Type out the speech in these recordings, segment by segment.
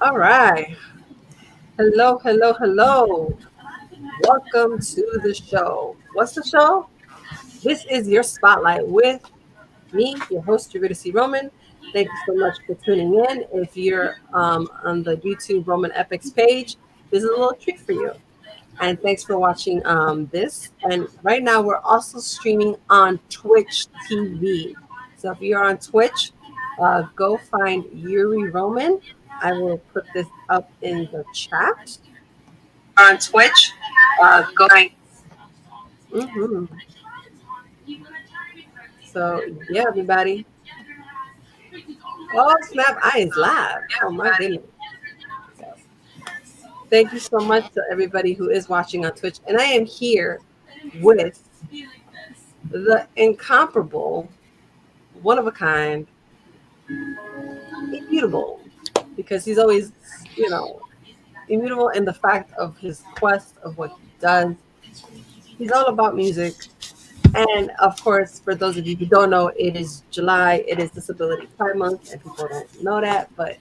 All right. Hello, hello, hello. Welcome to the show. What's the show? This is your spotlight with me, your host, Juvita Roman. Thank you so much for tuning in. If you're on the YouTube Roman Epics page, this is a little treat for you. And thanks for watching this. And right now, we're also streaming on Twitch TV. So if you're on Twitch, go find Yuri Roman. I will put this up in the chat. On Twitch. Go find. hmm So yeah, everybody. Oh snap! I is live. Oh my goodness. So thank you so much to everybody who is watching on Twitch, and I am here with the incomparable, one of a kind, immutable, because he's always, you know, immutable in the fact of his quest of what he does. He's all about music. And of course, for those of you who don't know, it is July, it is Disability Pride Month, and people don't know that, but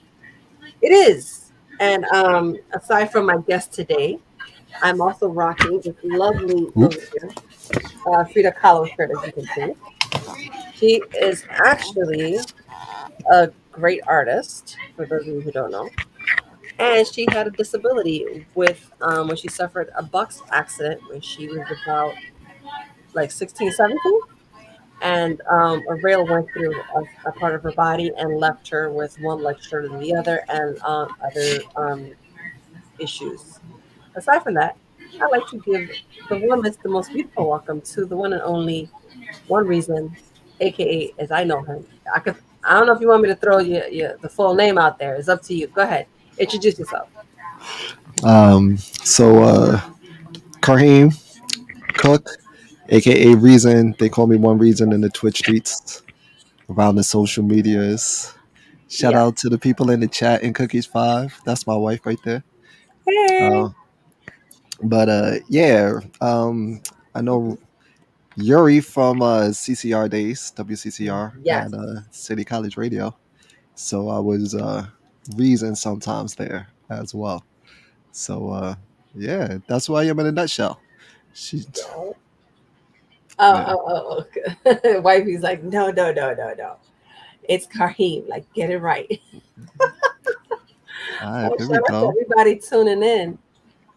it is. And aside from my guest today, I'm also rocking this lovely Oop. Maria, Frida Kahlo shirt, as you can see. She is actually a great artist, for those of you who don't know. And she had a disability with when she suffered a bus accident when she was about like 16, 17, and a rail went through a part of her body and left her with one leg shorter than the other and other issues. Aside from that, I'd like to give the warmest, the most beautiful welcome to the one and only One Reason, aka as I know him. I don't know if you want me to throw the full name out there. It's up to you. Go ahead. Introduce yourself. So Kareem Cook, aka Reason, they call me One Reason in the Twitch streets around the social medias. Shout Yeah. out to the people in the chat in Cookies Five. That's my wife right there. Hey. Uh, but yeah, I know Yuri from CCR days, WCCR Yes. and City College Radio. So I was Reason sometimes there as well. So yeah, that's who I am in a nutshell. She, Yeah. yeah. Wifey's like, no, no, no, no, no. It's Kareem. Like, get it right. All right, Oh, there we shout out to go. everybody tuning in.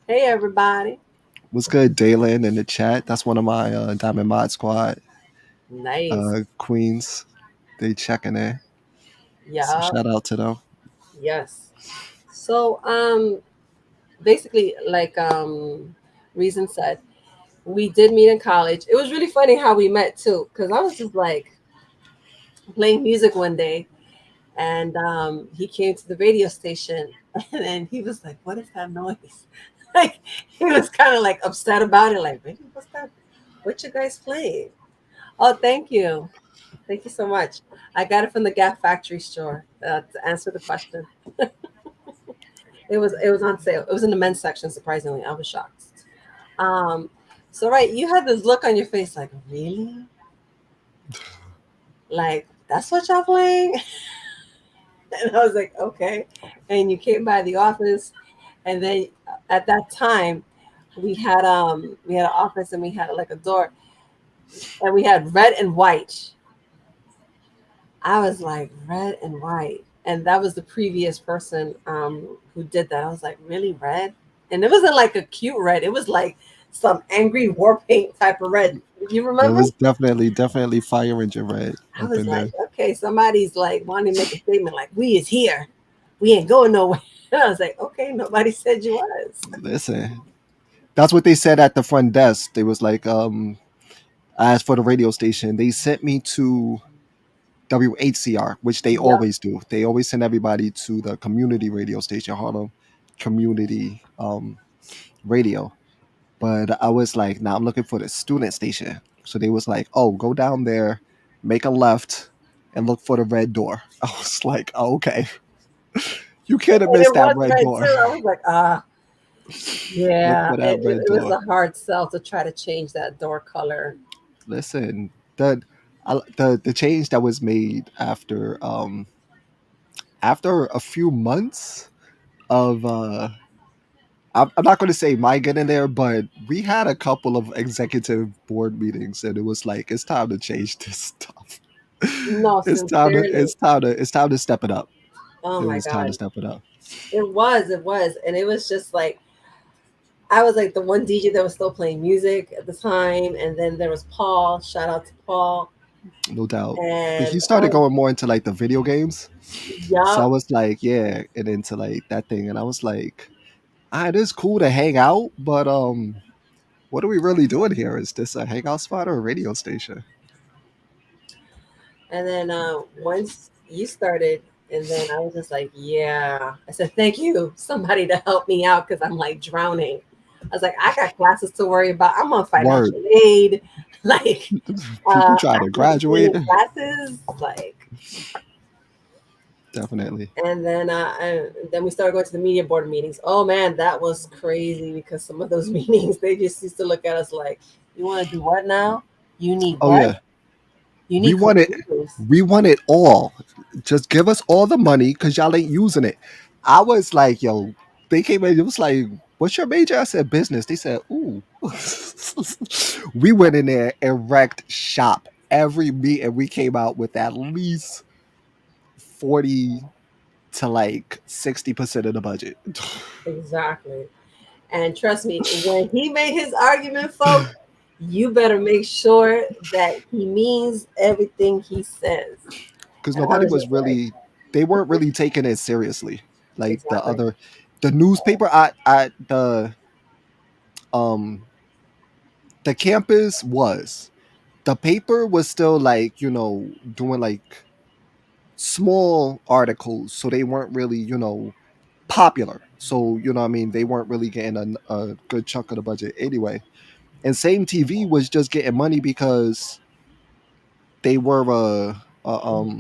Hey, everybody. What's good, Dalen in the chat? That's one of my Diamond Mod Squad Nice. queens. They checking in. So Yeah. shout out to them. Yes. So, basically, like Reason said, we did meet in college. It was really funny how we met too, because I was just like playing music one day, and he came to the radio station, and then he was like, "What is that noise?" Like he was kind of like upset about it. Like, "Baby, what's that? What you guys playing?" Oh, thank you so much. I got it from the Gap Factory store. To answer the question, it was on sale. It was in the men's section. Surprisingly, I was shocked. Um, so right, you had this look on your face, like really, like that's what y'all playing, and I was like, okay. And you came by the office, and then at that time, we had an office and we had like a door, and we had red and white. I was like red and white, and that was the previous person who did that. I was like, really red, and it wasn't like a cute red. It was like some angry war paint type of red. You It remember? was definitely Fire Engine Red I up was in like, there. okay, somebody's like wanting to make a statement like, we is here. We ain't going nowhere. And I was like, okay, nobody said you was. Listen, that's what they said at the front desk. They was like, I asked for the radio station. They sent me to WHCR, which they Yep. always do. They always send everybody to the community radio station, Harlem Community Radio. But I was like, nah, I'm looking for the student station. So they was like, oh, go down there, make a left, and look for the red door. I was like, oh, okay. You can't have And missed it that was red red door. too. I was like, Look yeah. for that It, red it was door. a hard sell to try to change that door color. Listen, the change that was made after a few months, of I'm not going to say my getting there, but we had a couple of executive board meetings, and it was like it's time to change this stuff. No, sincerely. It's time to step it up. Oh It my was time to God. step it up. It was. And it was just like, I was like the one DJ that was still playing music at the time. And then there was Paul. Shout out to Paul. No doubt. But he And started going more into like the video games. So I yup. was like, yeah, and into like that thing. And I was like, it is cool to hang out, but what are we really doing here? Is this a hangout spot or a radio station? And then once you started, and then I was just like, yeah. I said, thank you, somebody to help me out because I'm like drowning. I was like, I got classes to worry about. I'm on Word. financial aid. Like, People try I to can't be graduate. taking classes. Like, Definitely. and then we started going to the media board meetings. Oh man, that was crazy because some of those meetings they just used to look at us like, you want to do what now? You need Oh what? yeah. You We need want it. computers. We want it all. Just give us all the money because y'all ain't using it. I was like, yo, they came in. It was like, what's your major? I said business. They said, ooh. We went in there and wrecked shop every meet, and we came out with at least 40 to like 60% of the budget. Exactly. And trust me, when he made his argument, folks, you better make sure that he means everything he says. Because And I nobody was was just like, really, they weren't really taking it seriously. Like exactly. the newspaper at um the campus was. The paper was still like, doing like small articles. So they weren't really, popular. So, you know what I mean? They weren't really getting a good chunk of the budget anyway. And same TV was just getting money because they were Mhm,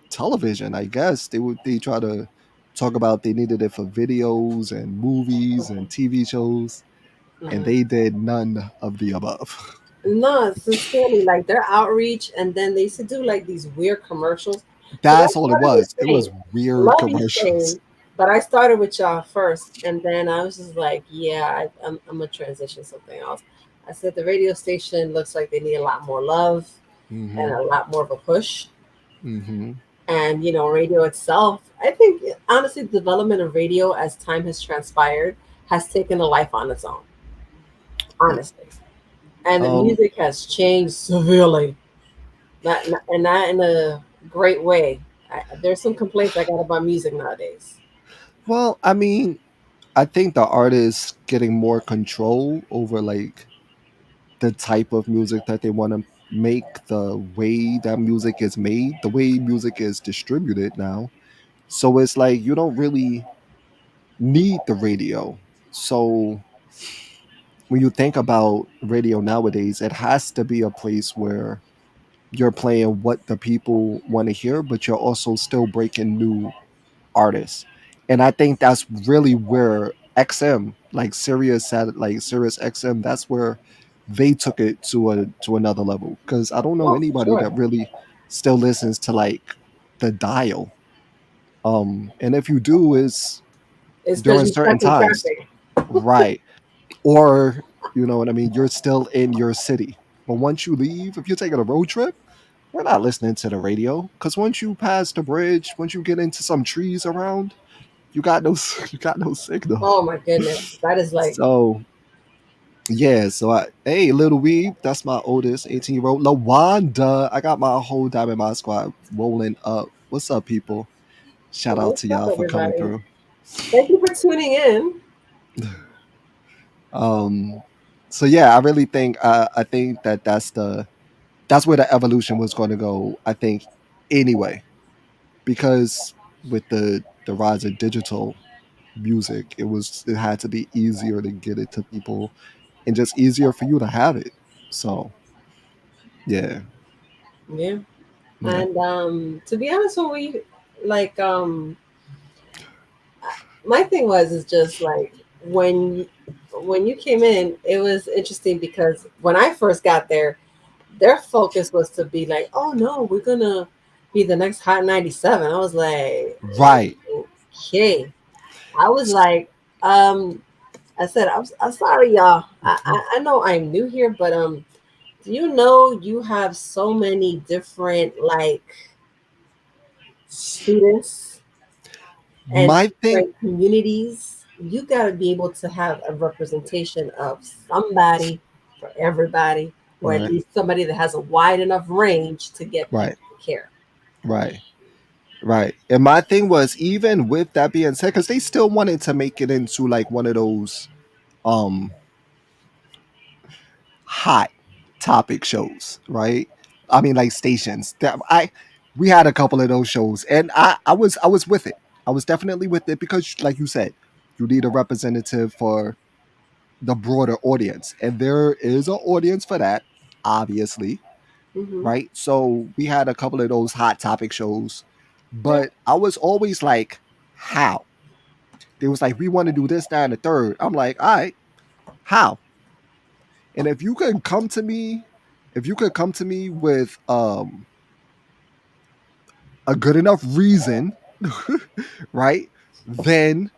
television, I guess. They try to talk about they needed it for videos and movies and TV shows, and mhm. they did none of the above. No, sincerely, like their outreach, and then they used to do like these weird commercials. Because I That's all it started with was. It was Shane, weird love you, commercials. Shane, but I started with y'all first, and then I was just like, yeah, I'm gonna transition something else. I said the radio station looks like they need a lot more love and Hmm. a lot more of a push. Hmm. And radio itself, I think honestly, the development of radio as time has transpired has taken a life on its own, honestly. And the Um, music has changed severely, and not in a great way. There's some complaints I got about music nowadays. well, I mean, I think the artists getting more control over like the type of music that they want to make, the way that music is made, the way music is distributed now. So it's like you don't really need the radio. So when you think about radio nowadays, it has to be a place where you're playing what the people want to hear, but you're also still breaking new artists. And I think that's really where XM, like Sirius XM, that's where they took it to another level. Because I don't know Oh, for anybody sure. that really still listens to like the dial. And if you do, is It's because during you're certain stuck in times, traffic. right? Or you know what I mean, you're still in your city. But once you leave, if you're taking a road trip, we're not listening to the radio because once you pass the bridge, once you get into some trees around, you got no you got no signal. Oh my goodness, that is like, So yeah, so hey, little Weeb, that's my oldest 18-year-old. Lawanda, I got my whole Diamond Mod squad rolling up. What's up, people? Shout out what's to up, y'all for coming everybody? through. Thank you for tuning in. Um, so yeah, I really think I think that that's where the evolution was going to go. I think anyway, because with the rise of digital music, it had to be easier to get it to people and just easier for you to have it. So yeah, Yeah, yeah, and to be honest with you, like my thing was is just like when you came in, it was interesting because when I first got there, their focus was to be like, oh no, we're gonna be the next Hot 97. I was like, right. okay. I was like, um, I said, I'm sorry, y'all. I know I'm new here, but do you know you have so many different like students and My thing, different communities? You got to be able to have a representation of somebody for everybody, or at right, least somebody that has a wide enough range to get right, people to care. right, right. And my thing was, even with that being said, because they still wanted to make it into like one of those um hot topic shows, right? I mean, like stations. That I we had a couple of those shows, and I was with it. I was definitely with it because, like you said, you need a representative for the broader audience, and there is an audience for that, obviously, Hmm. right? So we had a couple of those hot topic shows, Yeah. but I was always like, how? They was like, we want to do this, that, and the third. I'm like, all right, how? And if you could come to me with a good enough reason, right? Then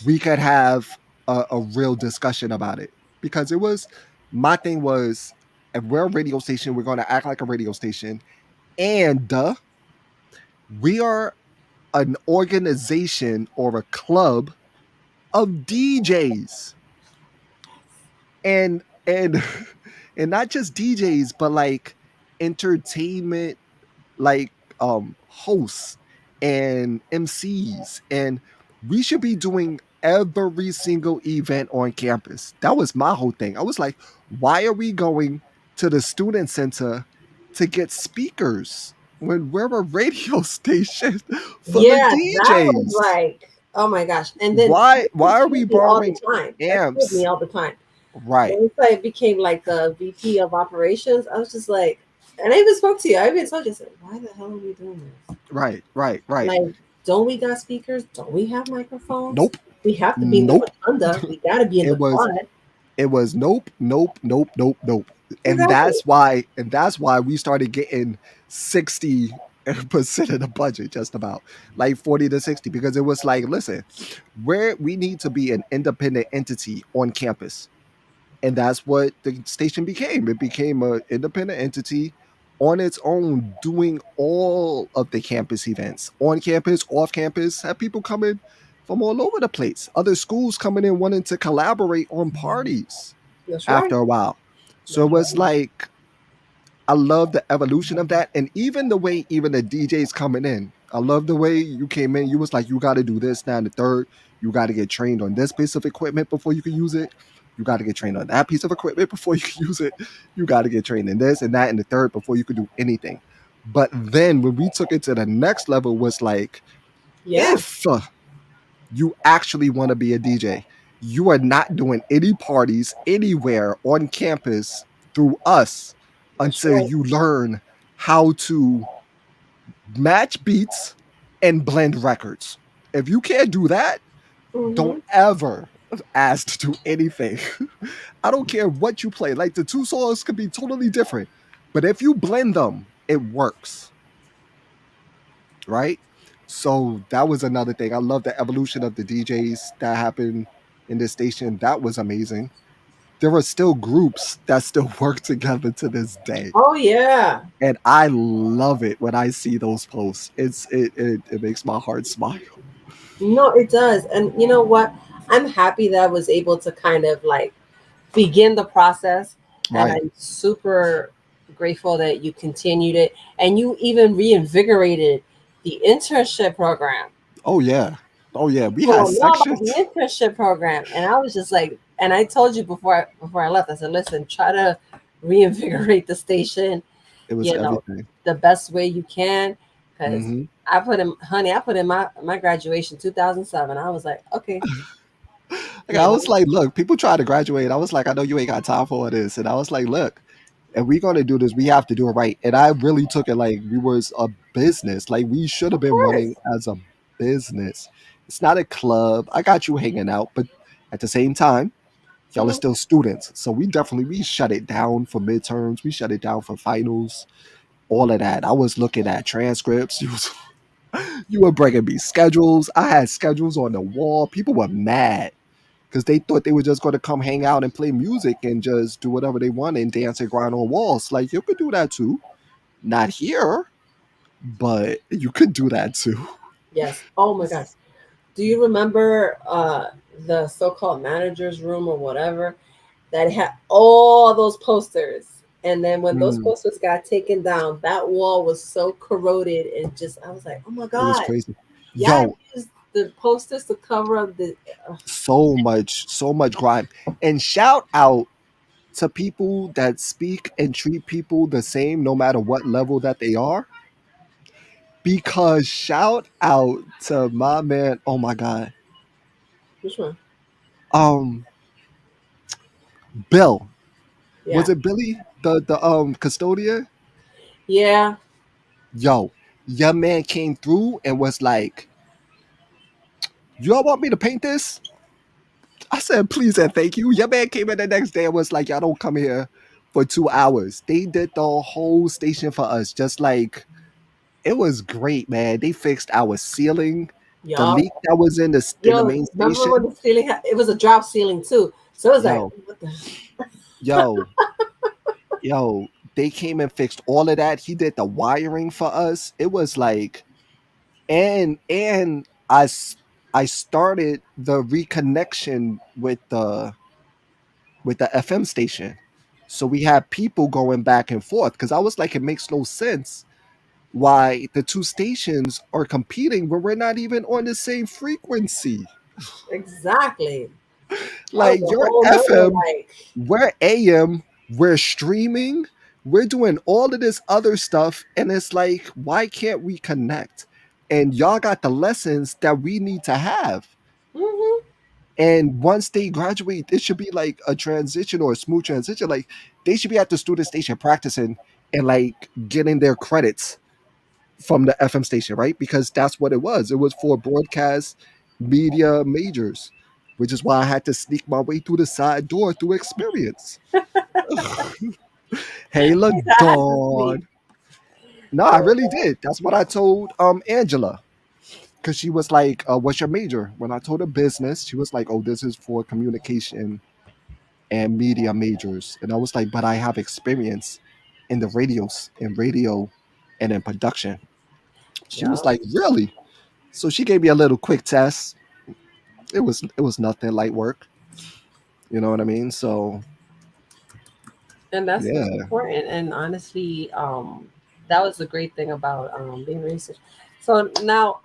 we could have a real discussion about it. Because it was my thing was, if we're a radio station, we're going to act like a radio station, and we are an organization or a club of DJs, and and not just DJs, but like entertainment, like hosts and MCs, and we should be doing every single event on campus. That was my whole thing. I was like, why are we going to the student center to get speakers when we're a radio station full of Yeah, that was DJs? like, oh my gosh. And then Why that are we scared me all the borrowing time. That scared me amps? all the time. Right, Once I became like the VP of operations, I was just like, and I even spoke to you. I even told you, I said, why the hell are we doing this? right, right, right. Like, don't we got speakers? Don't we have microphones? Nope, We have to be in the nope. rotunda. We got to be in It the was quad. It was nope, nope, nope, nope, nope. Exactly. And that's why we started getting 60% of the budget, just about like 40 to 60, because it was like, listen, we need to be an independent entity on campus. And that's what the station became. It became an independent entity on its own, doing all of the campus events, on campus, off campus, have people coming from all over the place, other schools coming in wanting to collaborate on parties That's after right. a while. So That's it was right. like, I love the evolution of that, and even the way even the DJs coming in. I love the way you came in. You was like, you got to do this now and the third. You got to get trained on this piece of equipment before you can use it. You got to get trained on that piece of equipment before you can use it. You got to get trained in this and that and the third before you could do anything. But then when we took it to the next level, was like, Yeah. if you actually want to be a DJ, you are not doing any parties anywhere on campus through us That's until right. you learn how to match beats and blend records. If you can't do that, Mm-hmm. don't ever ask to do anything. I don't care what you play. Like the two songs could be totally different, but if you blend them, it works, right? So that was another thing. I love the evolution of the DJs that happened in this station. That was amazing. There are still groups that still work together to this day. Oh, yeah. And I love it when I see those posts. It makes my heart smile. No, it does. And you know what? I'm happy that I was able to kind of like begin the process. And Right. I'm super grateful that you continued it and you even reinvigorated the internship program. Oh yeah. Oh yeah. We People had don't know about sections. the internship program. And I was just like, and I told you before I left, I said, listen, try to reinvigorate the station, It was you know, everything. the best way you can. Because Hmm. I put in my graduation 2007. I was like, okay, Like, you I know, was like, look, people try to graduate. I was like, I know you ain't got time for all this. And I was like, look, if we're gonna do this, we have to do it right. And I really took it like we was a business. Like we should have of been running course. as a business. It's not a club. I got you hanging out, but at the same time, y'all are Mhm. still students. So we shut it down for midterms. We shut it down for finals. All of that. I was looking at transcripts. You were bringing me schedules. I had schedules on the wall. People were mad because they thought they were just going to come hang out and play music and just do whatever they want and dance and grind on walls. Like, you could do that too. Not here, but you could do that too. Yes. Oh my gosh. Do you remember the so-called manager's room or whatever that had all those posters? And then when those Mm, posters got taken down, that wall was so corroded and just I was like, oh my it was god, crazy. y'all Yo, used the posters to cover up the. so much grime. And shout out to people that speak and treat people the same no matter what level that they are. Because shout out to my man, oh my god, Which one? um, Bill. Was Yeah. it Billy, the custodian? Yeah. Yo, your man came through and was like, "Y'all want me to paint this?" I said, "Please and thank you." Your man came in the next day and was like, "Y'all don't come here for 2 hours." They did the whole station for us, just like it was great, man. They fixed our ceiling, the Yup. leak that was in the Yo, main remember station. when the ceiling it was a drop ceiling too. So it was like, Yo, what the. yo, yo, they came and fixed all of that. He did the wiring for us. It was like, and I started the reconnection with the FM station. So we had people going back and forth because I was like, it makes no sense why the two stations are competing when we're not even on the same frequency. Exactly. That was Like, a you're whole nother FM, like. we're AM, we're streaming, we're doing all of this other stuff, and it's like, why can't we connect? And y'all got the lessons that we need to have. Hmm. And once they graduate, it should be like a transition or a smooth transition. Like, they should be at the student station practicing and like getting their credits from the FM station, right? Because that's what it was. It was for broadcast media majors, which is why I had to sneak my way through the side door through experience. Hey, I had to sleep. LaDawn. No, I really did. That's what I told Angela. Because she was like, what's your major? When I told her business, she was like, oh, this is for communication and media majors. And I was like, but I have experience in the radio and in production. She was Yeah. like, really? So she gave me a little quick test. It was nothing light work. You know what I mean? So And that's yeah, important. And honestly, that was the great thing about being research. So now,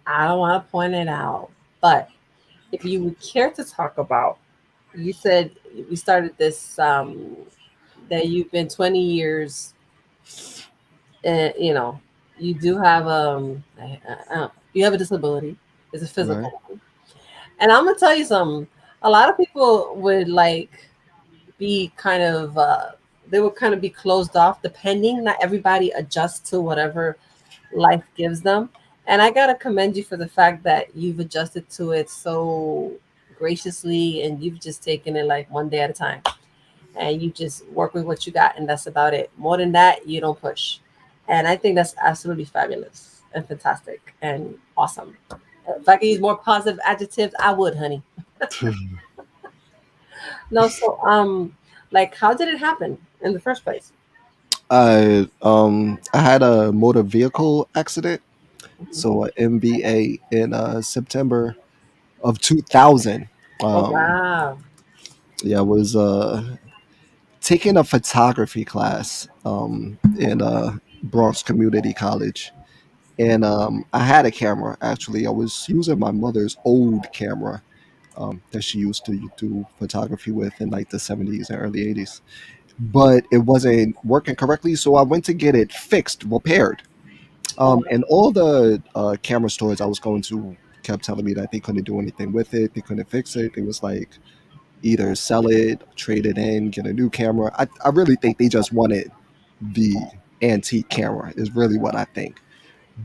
I don't want to point it out, but if you would care to talk about, you said we started this that you've been 20 years, you know, you do have you have a disability. It's a right. physical one, and I'm gonna tell you something. A lot of people would like be kind of they would kind of be closed off depending. Not everybody adjusts to whatever life gives them. And I gotta commend you for the fact that you've adjusted to it so graciously and you've just taken it like one day at a time. And you just work with what you got and that's about it. More than that, you don't push. And I think that's absolutely fabulous and fantastic and awesome. If I could use more positive adjectives, I would, honey. No, so like how did it happen in the first place? I had a motor vehicle accident. Mhm. So a MVA in September of 2000. Oh Um, wow. yeah, I was taking a photography class in Bronx Community College. And I had a camera actually. I was using my mother's old camera that she used to do photography with in like the 70s and early 80s. But it wasn't working correctly, so I went to get it fixed, repaired. Oh, And all the camera stores I was going to kept telling me that they couldn't do anything with it, they couldn't fix it. It was like either sell it, trade it in, get a new camera. I really think they just wanted the antique camera, is really what I think.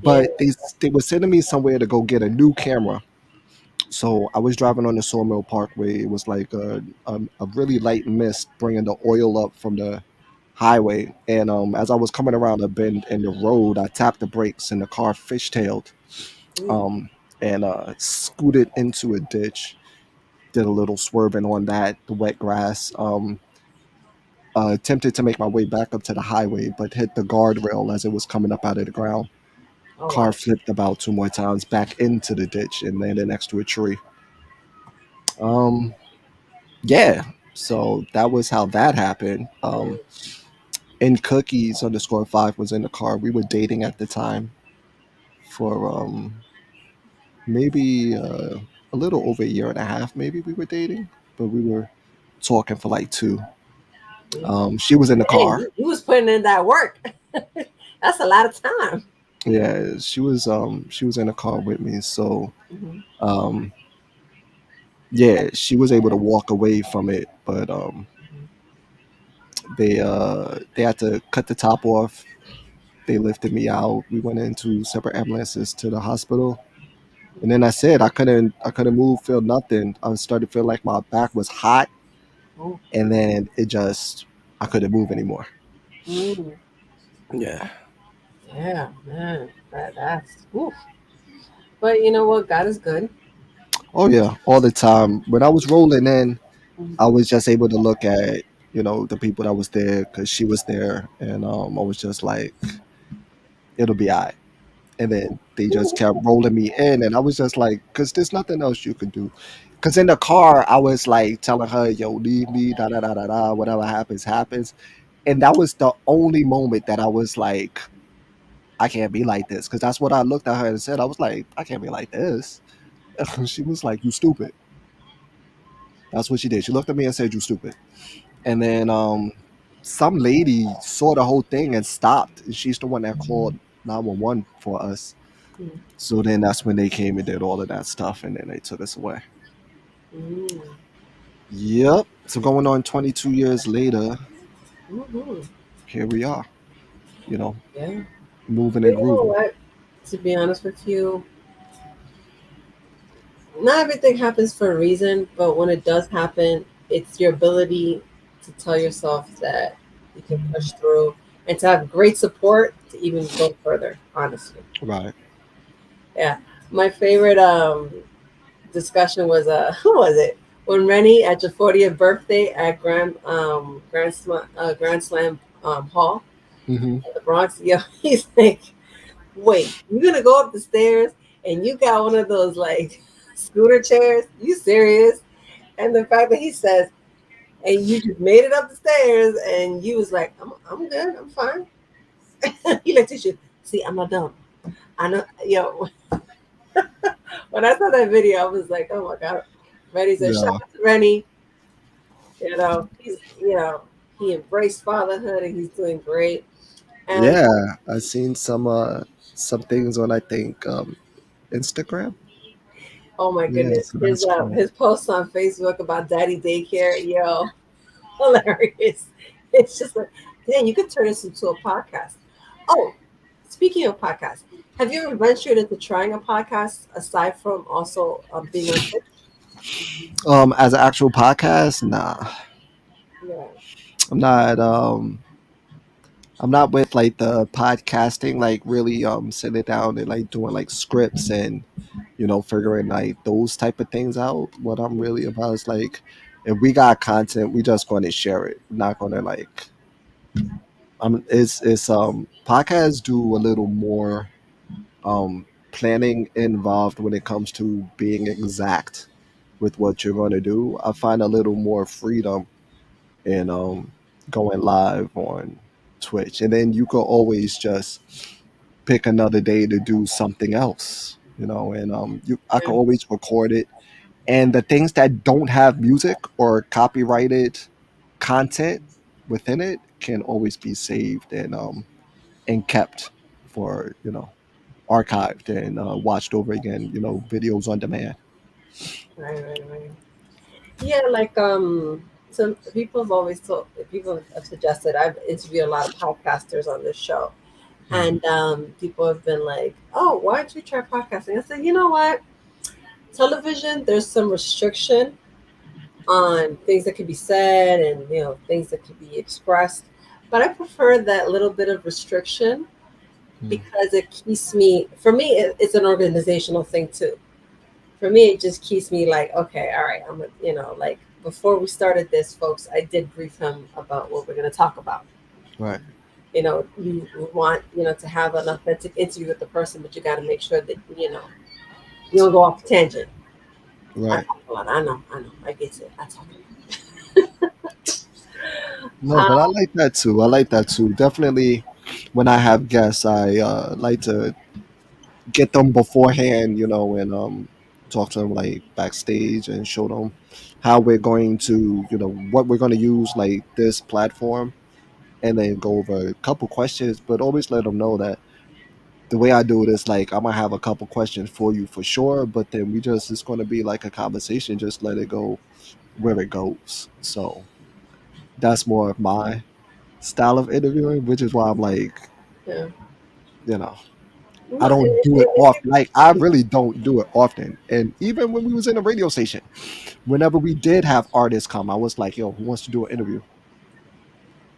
yeah. But they were sending me somewhere to go get a new camera. So I was driving on the Sawmill Parkway. It was like a really light mist bringing the oil up from the highway, and as I was coming around a bend in the road, I tapped the brakes, and the car fishtailed, Mm. um, and scooted into a ditch. Did a little swerving on that, the wet grass. Attempted to make my way back up to the highway, but hit the guardrail as it was coming up out of the ground. Oh Car wow. flipped about two more times back into the ditch and landed next to a tree. Um, yeah, so that was how that happened. And Cookies underscore five was in the car. We were dating at the time for maybe a little over a year and a half. Maybe we were dating, but we were talking for like two. Mm. She was in the Dang, car. you was putting in that work. That's a lot of time. Yeah, she was in the car with me. So Hmm. um yeah, she was able to walk away from it, but they had to cut the top off. They lifted me out. We went into separate ambulances to the hospital. And then I said I couldn't move, feel nothing. I started to feel like my back was hot, Oh, and then it just I couldn't move anymore. mm. Yeah. Yeah, man. That's oof. But you know what? God is good. Oh yeah, all the time. When I was rolling in, I Mhm. was just able to look at the people that was there because she was there, and I was just like, it'll be alright. And then they just kept rolling me in, and I was just like, because there's nothing else you could do. Because in the car, I was like telling her, "Yo, leave me, da da da da da. Whatever happens, happens." And that was the only moment that I was like, I can't be like this. Because that's what I looked at her and said. I was like, I can't be like this. She was like, you stupid. That's what she did. She looked at me and said, you stupid. And then some lady saw the whole thing and stopped. And she's the one that called 911 for us. Mm. So then that's when they came and did all of that stuff, and then they took us away. Mm. Yep. So going on 22 years later, Mhm. here we are, you know, Yeah. moving But and you know grooving. what? To be honest with you, not everything happens for a reason, but when it does happen, it's your ability to tell yourself that you can push through and to have great support to even go further, honestly. Right. Yeah. My favorite discussion was who was it? When Rennie at your 40th birthday at Grand Slam Hall Hmm. in the Bronx, yo, he's like, wait, you're gonna go up the stairs and you got one of those like scooter chairs? You serious? And the fact that he says, and you just made it up the stairs and you was like, I'm good, I'm fine. He looked at you, see, I'm not dumb. I know, yo, when I saw that video, I was like, oh my God. Rennie said, shout Yeah. out to Rennie. He embraced fatherhood and he's doing great. And Yeah. I seen some things on I think Instagram. oh my Yeah. goodness, So that's cool. his posts on Facebook about daddy daycare, yo, hilarious. It's just like, dang, you could turn this into a podcast. Oh, speaking of podcasts, have you ever ventured into trying a podcast aside from also being on Twitch? As an actual podcast, nah. Yeah. I'm not I'm not with like the podcasting, like really sitting down and like doing like scripts and figuring like those type of things out. What I'm really about is like if we got content, we just going to share it. We're not going to like it's podcasts do a little more planning involved when it comes to being exact with what you're going to do. I find a little more freedom in going live on Twitch, and then you could always just pick another day to do something else, and I Yeah. could always record it. And the things that don't have music or copyrighted content within it can always be saved and kept for archived and watched over again. Videos on demand. Right. Yeah, like some people have always told people have suggested I've interviewed a lot of podcasters on this show. Mhm. And people have been like, "Oh, why don't you try podcasting?" I said, "You know what? Television, there's some restriction on things that can be said and things that can be expressed. but I prefer that little bit of restriction Mm. because it keeps me. For me, it's an organizational thing too. For me, it just keeps me like, okay, all right, like before we started this, folks, I did brief him about what we're going to talk about. Right, You want, to have an authentic interview with the person, but you got to make sure that, you don't go off the tangent. I right. talk a lot. I know. I get it. I talk a No, lot. but I like that too. I like that too. Definitely, when I have guests, I like to get them beforehand, and talk to them like backstage and show them how we're going to, what we're going to use like this platform, and then go over a couple questions. But always let them know that the way I do it is like I'm gonna have a couple questions for you for sure, but then it's going to be like a conversation. Just let it go where it goes. So that's more of my style of interviewing, which is why I'm like, Yeah. you know, I No, don't do it often. Like I really don't do it often. And even when we was in a radio station, whenever we did have artists come, I was like, yo, who wants to do an interview?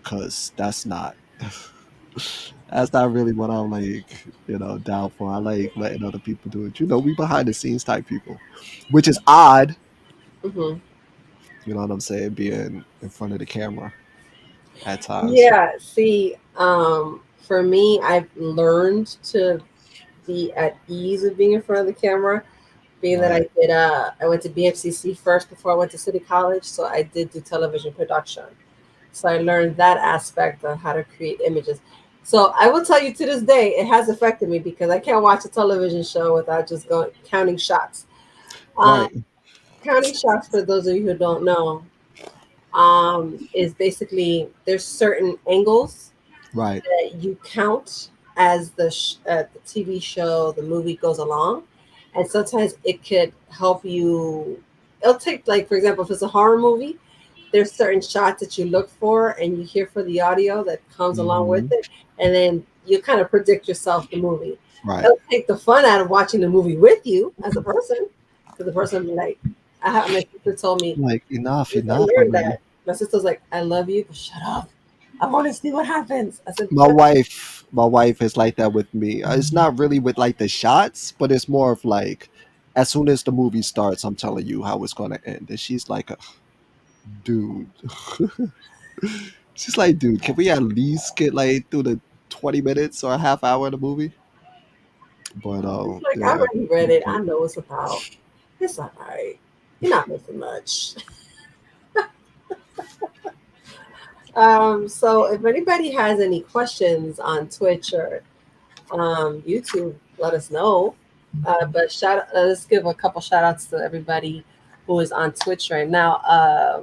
Cause that's not really what I'm like, down for. I like letting other people do it. We behind the scenes type people, which is odd. hmm You know what I'm saying? Being in front of the camera at times. Yeah. See, for me, I've learned to be at ease of being in front of the camera, being that Right, I went to BFCC first before I went to City College, so I did do television production. So I learned that aspect of how to create images. So I will tell you to this day, it has affected me because I can't watch a television show without just going counting shots. Um, right, Counting shots, for those of you who don't know, is basically there's certain angles right. that you count as the TV show, the movie goes along, and sometimes it could help you. It'll take, like, for example, if it's a horror movie, there's certain shots that you look for and you hear for the audio that comes along with Hmm. it, and then you kind of predict yourself the movie. Right. It'll take the fun out of watching the movie with you as a person, because the person will be like, my sister told me, Like enough, I enough learned already. that. My sister's like, I love you, but shut up. I want to see what happens. I said, My wife is like that with me. It's not really with like the shots, but it's more of like as soon as the movie starts, I'm telling you how it's gonna end. And she's like, dude. She's like, dude, can we at least get like through the 20 minutes or a half hour of the movie? But it's like, I yeah. already read it. I know what's about. It's all right. You're not missing much. So if anybody has any questions on Twitch or YouTube, let us know. But let's give a couple shout outs to everybody who is on Twitch right now.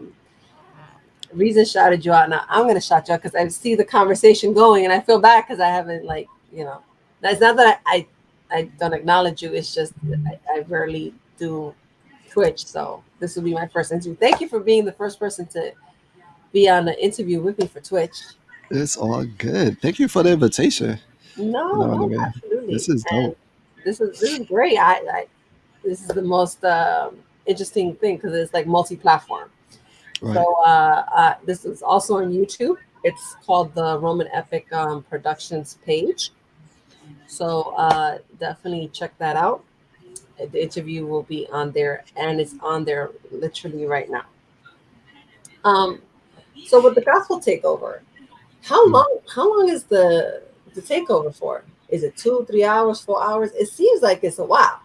Reason shouted you out. Now I'm going to shout you out because I see the conversation going and I feel bad because I haven't, like, that's not that I don't acknowledge you. It's just I rarely do Twitch. So this will be my first interview. Thank you for being the first person to be on the interview with me for Twitch. It's all good. Thank you for the invitation. You No, know what I no, mean? absolutely. This is And dope. this is great. This is the most interesting thing because it's like multi-platform. Right. So this is also on YouTube. It's called the Roman Epic Productions page. So definitely check that out. The interview will be on there, and it's on there literally right now. Um, so with the gospel takeover, how Mm. long? How long is the takeover for? Is it 2, 3 hours, 4 hours? It seems like it's a while.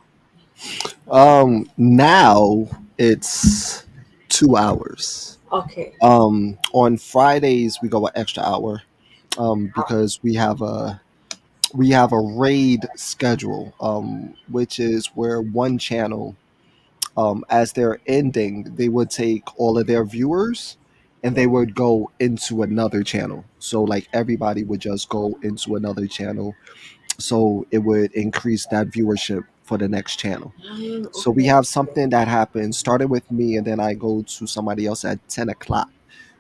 Now it's 2 hours. Okay. On Fridays we go an extra hour. Wow. Because we have a raid schedule, which is where one channel, as they're ending, they would take all of their viewers and they would go into another channel. So like everybody would just go into another channel. So it would increase that viewership for the next channel. So we Okay. have something that happens starting with me, and then I go to somebody else at 10 o'clock.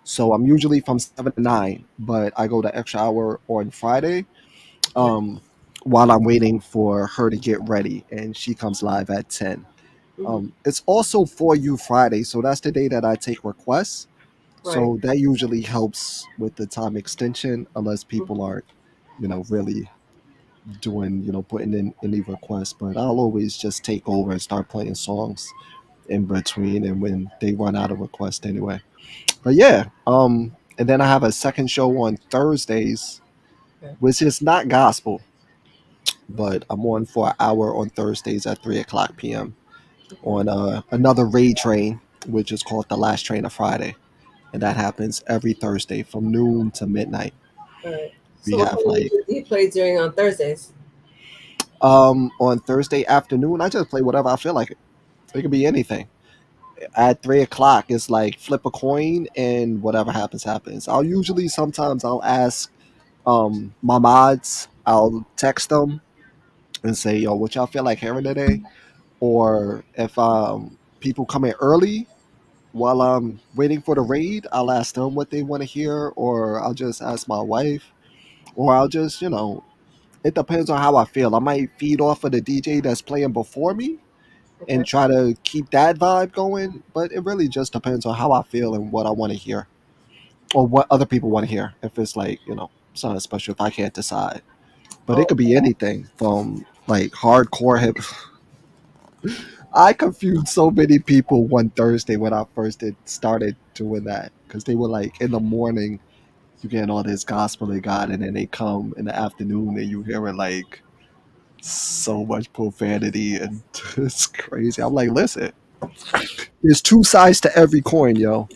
So I'm usually from 7 to 9, but I go the extra hour on Friday, Right. um, while I'm waiting for her to get ready, and she comes live at 10. Mhm. It's also For You Friday, so that's the day that I take requests. Right. So that usually helps with the time extension, unless people Mhm. aren't, really doing, putting in any requests. But I'll always just take over and start playing songs in between and when they run out of requests anyway. But yeah, and then I have a second show on Thursdays, Okay. which is not gospel, but I'm on for an hour on Thursdays at 3 o'clock p.m. Okay. on another raid train, which is called the Last Train of Friday, and that happens every Thursday from noon to midnight. All right. We So what have kind of like music do you play during on Thursdays? on Thursday afternoon, I just play whatever I feel like. It could be anything. At 3 o'clock, it's like flip a coin and whatever happens, happens. Sometimes I'll ask my mods, I'll text them and say, yo, what y'all feel like hearing today? Or if people come in early while I'm waiting for the raid, I'll ask them what they want to hear, or I'll just ask my wife, or I'll just, it depends on how I feel. I might feed off of the DJ that's playing before me Okay. and try to keep that vibe going, but it really just depends on how I feel and what I want to hear, or what other people want to hear. If it's like, something special, if I can't decide. But it Oh, could be anything from like hardcore hip. I confused so many people one Thursday when I first started doing that, because they were like in the morning you getting all this gospel they got, and then they come in the afternoon and you hearing like so much profanity, and it's crazy. I'm like, listen, there's two sides to every coin, yo.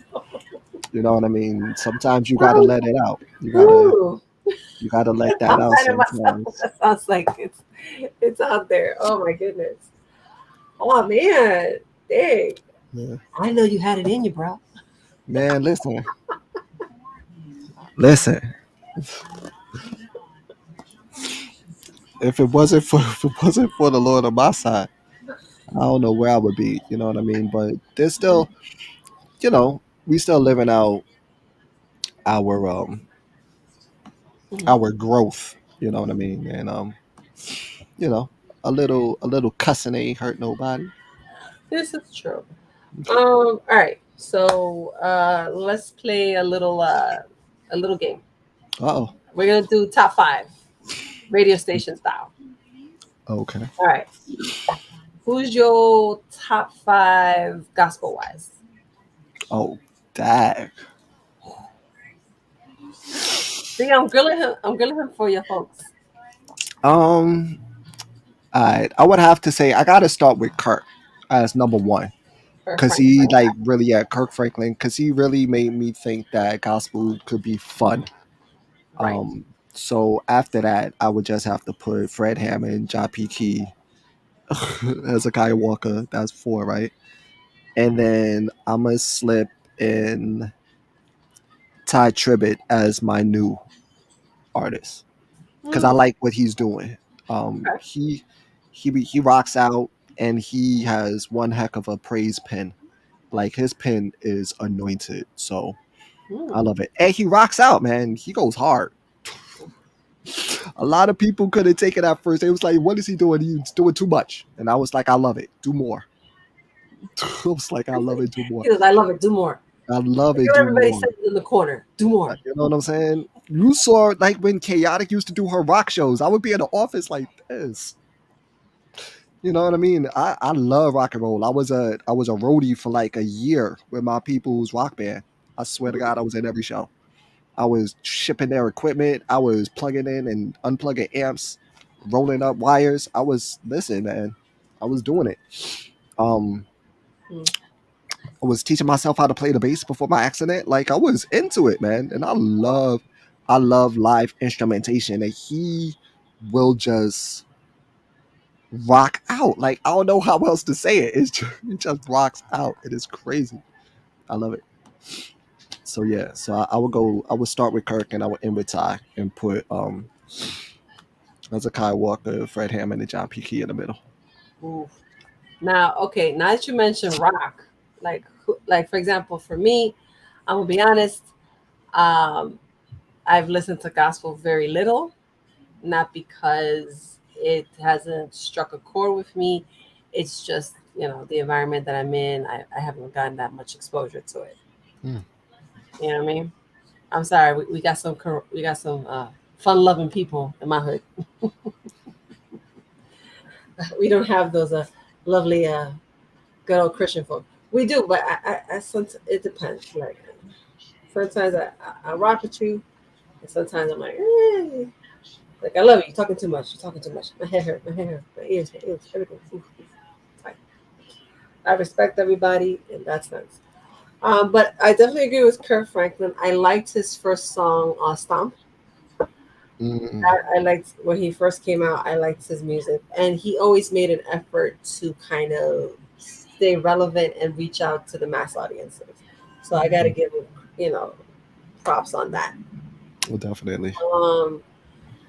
You know what I mean? Sometimes you gotta let it out. ooh, You gotta let that I'm out finding myself. sometimes. That sounds like it's out there. Oh my goodness. Oh man, dang. Yeah. I know you had it in you, bro. Man, listen. If it wasn't for the Lord on my side, I don't know where I would be. You know what I mean? But there's still, we still living out our Mhm. our growth. You know what I mean? And you know, a little cussing ain't hurt nobody. This is true. All right. So let's play a little game. Oh, We're gonna do top five radio station style. okay. All right. Who's your top five gospel wise? Oh, dag. See, I'm grilling him. I'm grilling him for your folks. Um, I would have to say I gotta start with Kirk as number one, Or because Frank. he like really, yeah, Kirk Franklin, because he really made me think that gospel could be fun. Right. So after that, I would just have to put Fred Hammond, John P. Key, Hezekiah Walker. That's four, right? And then I'm gonna slip in Ty Tribbett as my new artist, because I Mm, like what he's doing. okay. He rocks out, and he has one heck of a praise pen. Like his pen is anointed, so I Mm. love it. And he rocks out, man. He goes hard. A lot of people couldn't take it at first. They was like, "What is he doing? He's doing too much." And I was like, "I love it. Do more." I was like, "I love it. Do more. He goes, I love it. Do more. I love it. Give Do everybody more." sitting in the corner. Do more. You know what I'm saying? You saw like when Chaotic used to do her rock shows. I would be in the office like this. You know what I mean? I love rock and roll. I was a roadie for like a year with my people's rock band. I swear to God, I was in every show. I was shipping their equipment. I was plugging in and unplugging amps, rolling up wires. Listen, man. I was doing it. Um, Mm. I was teaching myself how to play the bass before my accident. Like I was into it, man. And I love live instrumentation. And he will just rock out. Like I don't know how else to say it. It just rocks out. It is crazy. I love it. So yeah, so I would go. I would start with Kirk and I would end with Ty and put Hezekiah Walker, Fred Hammond, and John P. Key in the middle. Oof. Now, okay. Now that you mentioned rock, like for example, for me, I'm gonna be honest. Um, I've listened to gospel very little, not because it hasn't struck a chord with me. It's just, the environment that I'm in. I haven't gotten that much exposure to it. Hmm. You know what I mean? I'm sorry, we got some we got some fun loving people in my hood. We don't have those lovely good old Christian folk. We do, but I sometimes it depends. Like sometimes I rock with you, and sometimes I'm like, like I love you. You're talking too much. You're talking too much. My head hurt. My head hurt. My ears, everything. Oof, oof. Like, I respect everybody, and that's nice. But I definitely agree with Kirk Franklin. I liked his first song, "Stomp." Mm, I liked when he first came out. I liked his music, and he always made an effort to kind of stay relevant and reach out to the mass audiences. So I got to mm, give him, you know, props on that. well, definitely. Um,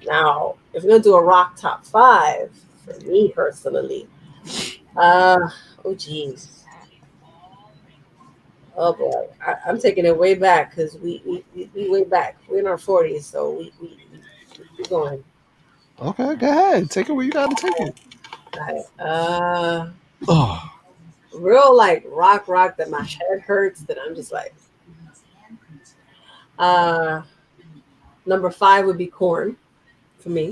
Now, if we're gonna do a rock top five, for me personally, uh, oh geez, oh boy, I'm taking it way back because we way back. We're in our 40s, so we going. Okay, go ahead. Take it where you gotta take it. Right. Oh. Real like rock that my head hurts. That I'm just like, uh, number five would be Corn for me.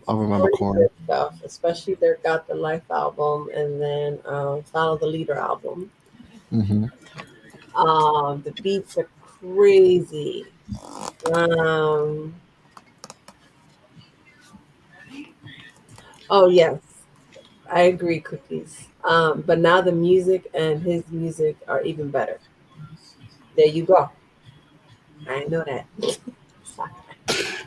I remember Pretty corn. good stuff, especially their Got the Life album and then Follow the Leader album. Hmm. The beats are crazy. Um, oh yes, I agree, Cookies. But now the music and his music are even better. There you go. I know that.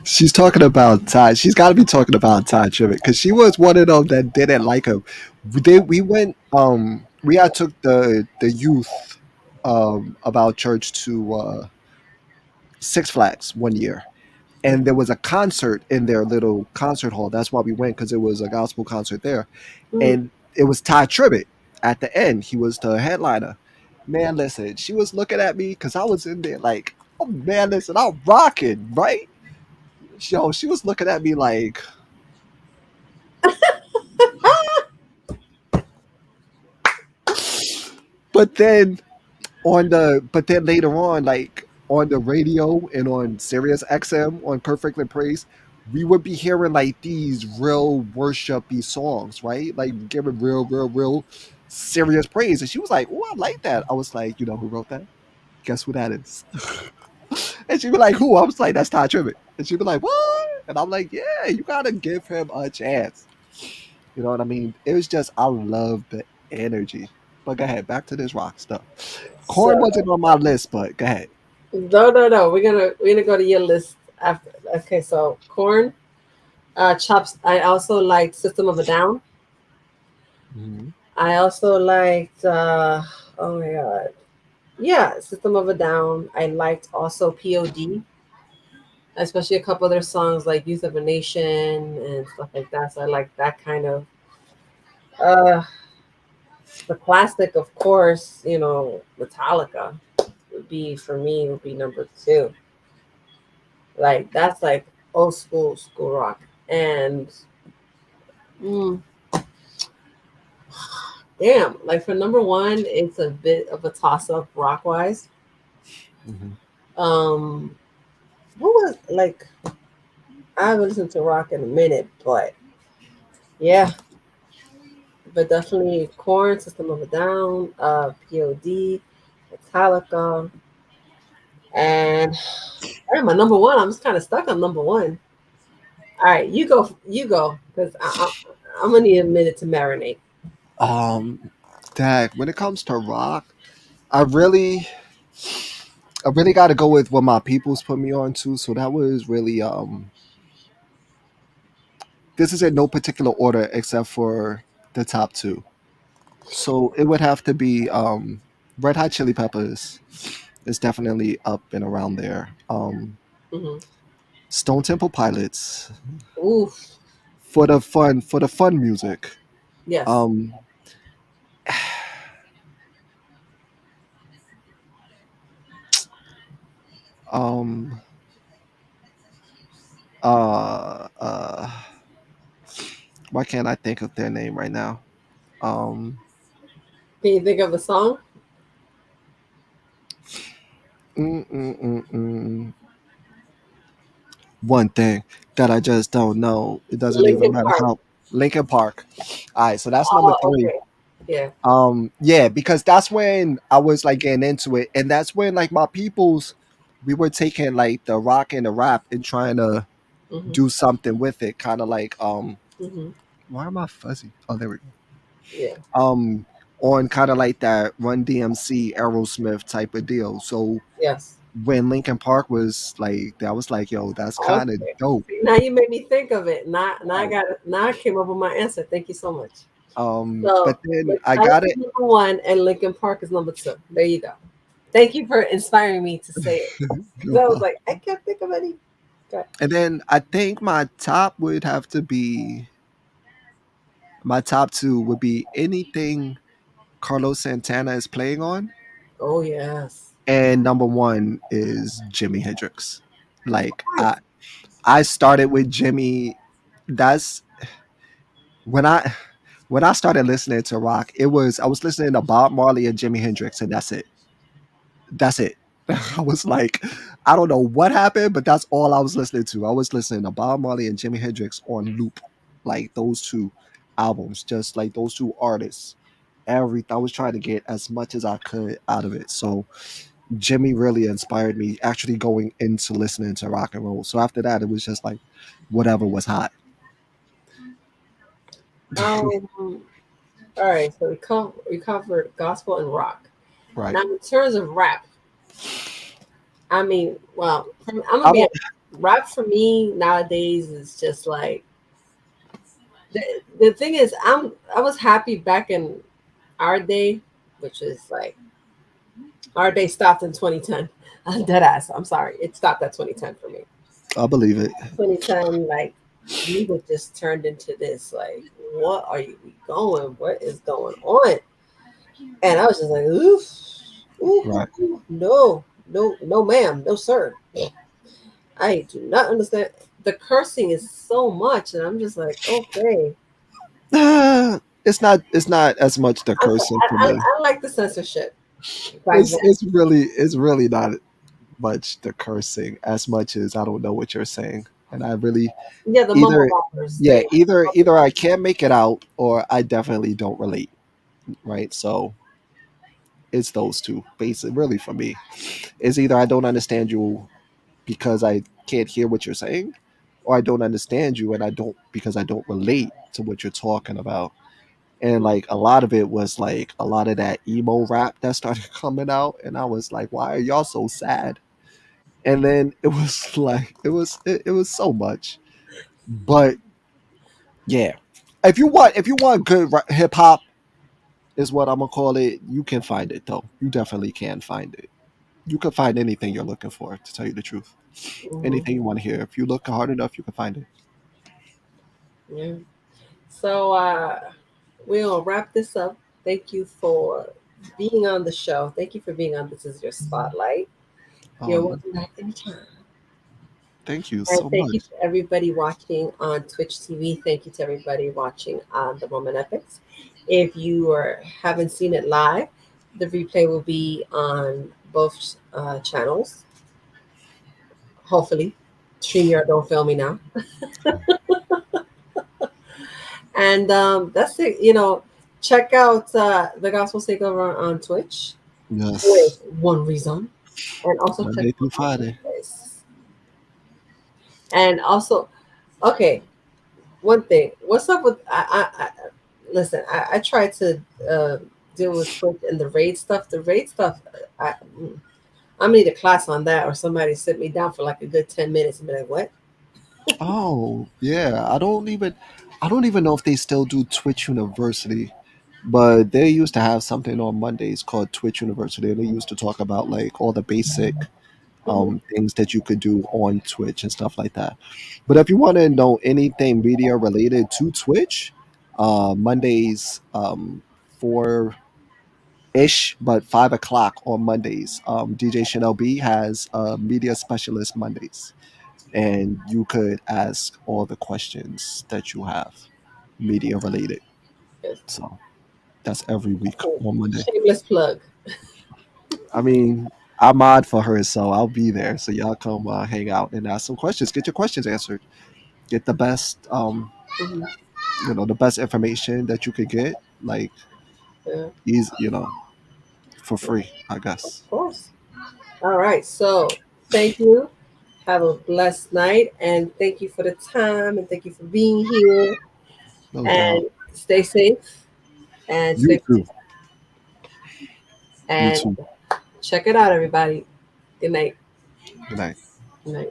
She's talking about Ty. She's got to be talking about Ty Tribbett because she was one of them that didn't like him. We went. We had took the youth about church to Six Flags one year, and there was a concert in their little concert hall. That's why we went because it was a gospel concert there, Mm. and it was Ty Tribbett at the end. He was the headliner. Man, listen, she was looking at me because I was in there like, oh man, listen, I'm rocking, right? Yo, she was looking at me like, but then but then later on, like on the radio and on Sirius XM on Perfect and Praise, we would be hearing like these real worshipy songs, right? Like giving real serious praise. And she was like, "Oh, I like that." I was like, "You know who wrote that? Guess who that is?" And she'd be like, "Who?" I was like, "That's Todd Tribbett." And she'd be like, "What?" And I'm like, "Yeah, you gotta give him a chance." You know what I mean? It was just I love the energy. But go ahead, back to this rock stuff. Corn So wasn't on my list, but go ahead. no. We're gonna go to your list after. Okay, so Corn, Chops. I also liked System of a Down. Mhm. I also liked. Oh my god. Yeah, System of a Down. I liked also POD, especially a couple of their songs like Youth of a Nation and stuff like that. So I like that kind of uh the classic, of course, Metallica would be for me would be number two. Like that's like old school rock. And mm, damn, like for number one, it's a bit of a toss up rock wise. Mhm. Um what was like I haven't listened to rock in a minute, but yeah, but definitely Korn, System of a Down, POD, Metallica, and my number one. I'm just kind of stuck on number one. All right, you go, because I'm gonna need a minute to marinate. Um, Dag, when it comes to rock, I really, I really got to go with what my peoples put me on to. So that was really, this is in no particular order except for the top two. So it would have to be, Red Hot Chili Peppers is definitely up and around there. Hmm. Stone Temple Pilots Oof, for the fun music. yes. Um, um, uh, uh, why can't I think of their name right now? Um, Can you think of the song? Mm-mm-mm-mm. One thing that I just don't know. It doesn't even Lincoln matter Park. how. Lincoln Park. All right, so that's number Oh, three. okay. Yeah. Yeah, because that's when I was like getting into it, and that's when like my peoples, we were taking like the rock and the rap and trying to Mhm. do something with it, kind of like Mhm. why am I fuzzy? Oh, there we go. Yeah. Um, on kind of like that Run DMC Aerosmith type of deal. So Yes. when Linkin Park was like, that was like, yo, that's kind of Okay. dope. See, now you made me think of it. Now I Right. got it. Now I came up with my answer. Thank you so much. But So then I got Metallica it. is number one, and Lincoln Park is number two. There you go. Thank you for inspiring me to say it. Because I was like, I can't think of any. Okay. And then I think my top would have to be my top two would be anything Carlos Santana is playing on, Oh yes. and number one is Jimi Hendrix. Of Like course. I started with Jimmy. That's when I started listening to rock. It was I was listening to Bob Marley and Jimi Hendrix, and that's it. That's it. I was like, I don't know what happened, but that's all I was listening to. I was listening to Bob Marley and Jimi Hendrix on loop, like those two albums, just like those two artists. Everything I was trying to get as much as I could out of it. So Jimmy really inspired me actually going into listening to rock and roll. So after that, it was just like whatever was hot. All right. So we covered gospel and rock. Right. Now in terms of rap, I mean, well, I'm gonna I be don't. honest. Rap for me nowadays is just like the, the thing is I was happy back in our day, which is like our day stopped in 2010. Dead ass. I'm sorry, it stopped at 2010 for me. I believe it. 2010, like music just turned into this. Like, what are you going? What is going on? And I was just like, oof, ooh, Right. no, no, no, ma'am, no, sir. I do not understand. The cursing is so much, and I'm just like, okay. It's not as much the cursing for me. I like the censorship back It's then. it's really not much the cursing as much as I don't know what you're saying. And I really Yeah, the mumble either rappers. yeah, They either I can't make it out or I definitely don't relate. Right. So it's those two. Basically really for me. It's either I don't understand you because I can't hear what you're saying, or I don't understand you and I don't because I don't relate to what you're talking about. And like a lot of it was like a lot of that emo rap that started coming out, and I was like, why are y'all so sad? And then it was like it was so much. But yeah, if you want good hip hop is what I'm gonna call it, you can find it though. You definitely can find it. You can find anything you're looking for, to tell you the truth. Mhm. Anything you want to hear, if you look hard enough, you can find it. Yeah. So we'll wrap this up. Thank you for being on the show. Thank you for being on This Is Your Spotlight. You're Um, welcome back anytime. thank you And so thank you much. to everybody watching on Twitch TV. Thank you to everybody watching on the Roman Epics. If you haven't seen it live, the replay will be on both channels. Hopefully, StreamYard don't fail me now. And that's it. Check out the Gospel Takeover on Twitch with Yes, one reason, and also check Monday through out Friday. this. And also, okay, one thing. What's up with I listen? I tried to uh, deal with Twitch and the raid stuff. The raid stuff, I, mm, I'm gonna need a class on that, or somebody sit me down for like a good 10 minutes and be like, "What?" Oh yeah, I don't even know if they still do Twitch University, but they used to have something on Mondays called Twitch University. And they used to talk about like all the basic Mhm. things that you could do on Twitch and stuff like that. But if you want to know anything media related to Twitch, Mondays 4 ish, but 5 o'clock on Mondays. DJ Chanel B has media specialist Mondays, and you could ask all the questions that you have, media related. Yes. So that's every week Cool. on Monday. Shameless plug. I mean, I mod for her, so I'll be there. So y'all come hang out and ask some questions. Get your questions answered. Get the best, Hmm. the best information that you could get, like Yeah, easy, for yeah, free, I of guess. course. All right. So thank you. Have a blessed night, and thank you for the time, and thank you for being here. No doubt. And stay safe, and You stay too. You and too. check it out, everybody. Good night. Good night. Good night.